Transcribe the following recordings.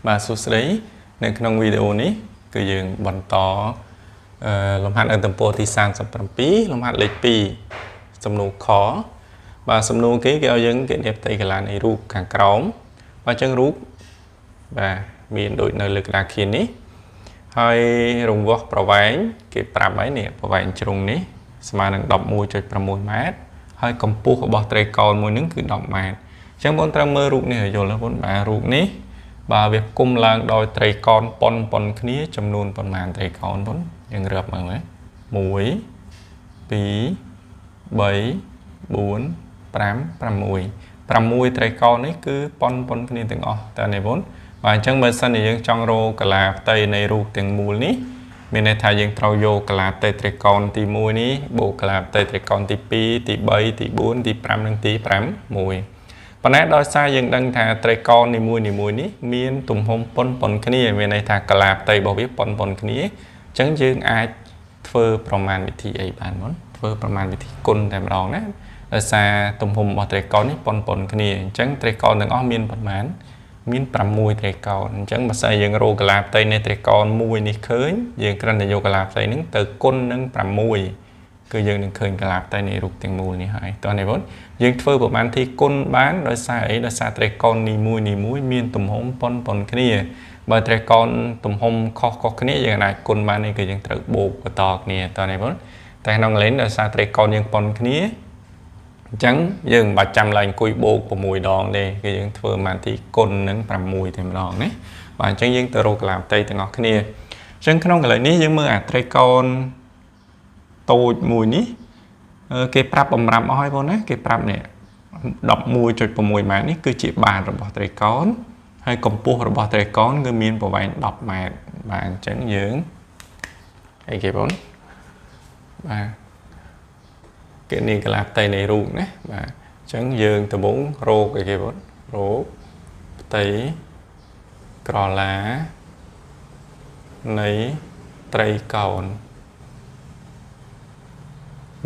Và số đấyในក្នុងវីដេអូនេះគឺយើងបន្តលំហាត់នៅទំព័រទី37លំហាត់លេខ2សំណួរខបាទសំណួរគេឲ្យយើងគណនាផ្ទៃកន្លះនៃរូបខាងក្រោមបាទអញ្ចឹងរូបបាទមានដូចនៅលើក្តារខៀននេះហើយរង្វាស់ប្រវែងគេប្រាប់ហើយនេះប្រវែងជ្រុងនេះស្មើនឹង 11.6 ម៉ែត្រហើយកម្ពស់របស់ត្រីកោណមួយនឹងគឺ10ម៉ែត្រអញ្ចឹងបងត្រូវមើលរូបនេះឲ្យយល់ណាបងបាទរូបនេះបាទវាគុំឡើងដោយត្រីកោណប៉ុនគ្នាចំនួនប៉ុន្មានត្រីកោណបងយើងរាប់មើលណា1 2 3 4 5 6 6ត្រីកោណនេះគឺប៉ុនគ្នាទាំងអស់តើនេះបងបាទអញ្ចឹងបើសិនជាយើងចង់រកកាឡាផ្ទៃនៃរូបទាំងមូលនេះមានន័យថាយើងត្រូវយកកាឡាផ្ទៃត្រីកោណទី1នេះបូកកាឡាផ្ទៃត្រីកោណទី2ទី3ទី4ទី5និងទី6ប៉ុន្តែដោយសារយើងដឹងថាត្រីកោណនីមួយនេះមានទំហំប៉ុនគ្នាមានន័យថាកាឡាផ្ទៃរបស់វាប៉ុនគ្នាអញ្ចឹងយើងអាចធ្វើប្រមាណវិធីអីបានបងធ្វើប្រមាណវិធីគុណតែម្ដងណាដោយសារទំហំរបស់ត្រីកោណនេះប៉ុនគ្នាអញ្ចឹងត្រីកោណទាំងអស់មានប្រមាណមាន6ត្រីកោណអញ្ចឹងបើសិនយើងរកកាឡាផ្ទៃនៃត្រីកោណមួយនេះឃើញយើងគ្រាន់តែយកកាឡាផ្ទៃហ្នឹងទៅគុណនឹង6គឺយើងនឹងឃើញកាឡាផ្ទៃនៃរូបទាំងមូលនេះហើយតោះនេះបងយើងធ្វើប្រមាណទីគុណបានដោយសារអីដោយសារត្រីកោណនីមួយមានទំហំប៉ុនគ្នាបើត្រីកោណទំហំខុសគ្នាយើងអាចគុណបាននេះគឺយើងត្រូវបូកបន្តគ្នាតោះនេះបងតែក្នុងលេនដោយសារត្រីកោណយើងប៉ុនគ្នាអញ្ចឹងយើងមិនបាច់ចាំឡើងអង្គុយបូក6ដងទេគឺយើងធ្វើប្រមាណទីគុណនឹង6តែម្ដងណាបាទអញ្ចឹងយើងទៅរកកាឡាផ្ទៃទាំងអស់គ្នាអញ្ចឹងក្នុងកន្លែងនេះយើងមើលអាត្រីកោណតូចមួយនេះគេប្រាប់បំរាំអស់ហើយបងណាគេប្រាប់នេះ 11.6 ម៉ែត្រនេះគឺជាបាតរបស់ត្រីកោណហើយកម្ពស់របស់ត្រីកោណគឺមានប្រវែង10ម៉ែត្របាទអញ្ចឹងយើងអីគេបងបាទគេនេះកាឡាផ្ទៃនៃរូបណាបាទអញ្ចឹងយើងដំបូងរកអីគេបងរកផ្ទៃក្រឡានៃត្រីកោណ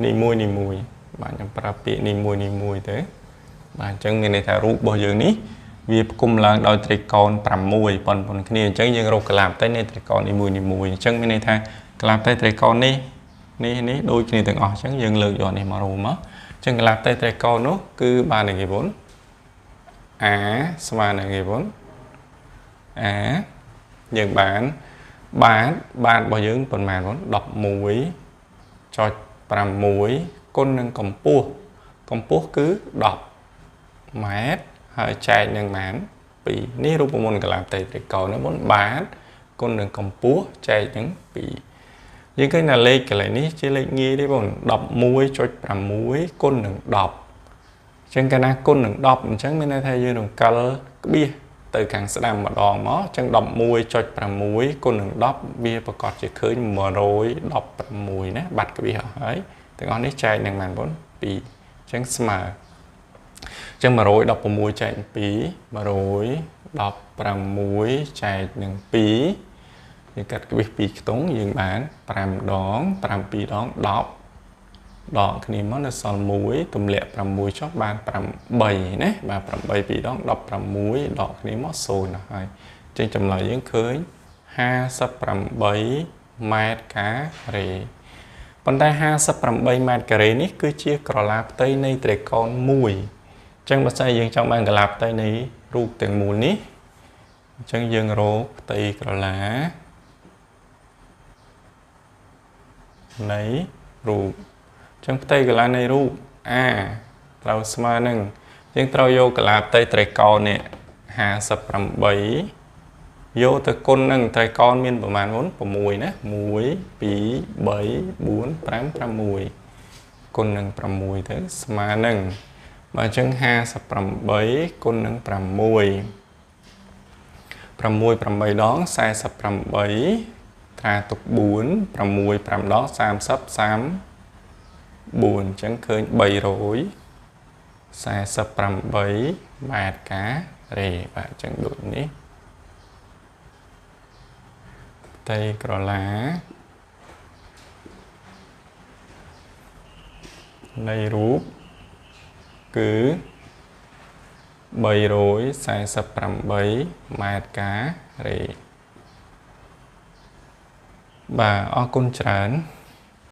នីមួយបាទខ្ញុំប្រាប់ពាក្យនីមួយទៅបាទអញ្ចឹងមានន័យថារូបរបស់យើងនេះវាផ្គុំឡើងដោយត្រីកោណ6ប៉ុនគ្នាអញ្ចឹងយើងរកកាឡាផ្ទៃនៃត្រីកោណនីមួយអញ្ចឹងមានន័យថាកាឡាផ្ទៃត្រីកោណនេះដូចគ្នាទាំងអស់អញ្ចឹងយើងលើកយកនេះមករួមមកអញ្ចឹងកាឡាផ្ទៃត្រីកោណនោះគឺបាននេះគេបង A ស្មើនឹងគេបង A យើងបានរបស់យើងប៉ុន្មានបង11.6គុណនឹងកម្ពស់គឺ10ម៉ែត្រហើយចែកនឹងបាន2នេះរូបមន្តកាឡាផ្ទៃត្រីកោណណាបងបាទគុណនឹងកម្ពស់ចែកនឹង2យើងឃើញថាលេខកន្លែងនេះជាលេខងាយទេបង 11.6 គុណនឹង 10អញ្ចឹងកាលណាគុណនឹង 10អញ្ចឹងមានន័យថាយើងនឹងកិលក្បៀសទៅខាងស្ដាំម្ដងមកអញ្ចឹង 11.6 គុណនឹង 10វាប្រកាសជាឃើញ116ណាបាត់ក្បៀសអស់ហើយទាំងអស់នេះចែកនឹងបានបង2អញ្ចឹងស្មើអញ្ចឹង116ចែក2 116ចែកនឹង2យើងកាត់ក្បៀស2ខ្ទង់យើងបាន5ដង7ដង10ដកគ្នាមកនៅសល់1ទម្លាក់6ចុះបាន8ណាបាទ8 2ដង16ដកគ្នាមក0ដល់ហើយអញ្ចឹងចម្លើយយើងឃើញ58ម៉ែត្រការ៉េប៉ុន្តែ58ម៉ែត្រការ៉េនេះគឺជាក្រឡាផ្ទៃនៃត្រីកោណមួយអញ្ចឹងបើសិនយើងចង់បានកាឡាផ្ទៃនៃរូបទាំងមូលនេះអញ្ចឹងយើងរកផ្ទៃក្រឡានៃរូបអញ្ចឹងផ្ទៃកាឡានៃរូប A ត្រូវស្មើនឹងយើងត្រូវយកកាឡាផ្ទៃត្រីកោណនេះ58យកទៅគុណនឹងត្រីកោណមានប្រមាណមុន6ណា1 2 3 4 5 6គុណនឹង6ទៅស្មើនឹងបើអញ្ចឹង58គុណនឹង6 8ដង48ត្រាទុក4 6 5ដង30 34អញ្ចឹងឃើញ348ម៉ែត្រការ៉េបាទអញ្ចឹងដូចនេះផ្ទៃក្រឡានៃរូបគឺ 348 ម៉ែត្រការ៉េបាទអរគុណច្រើន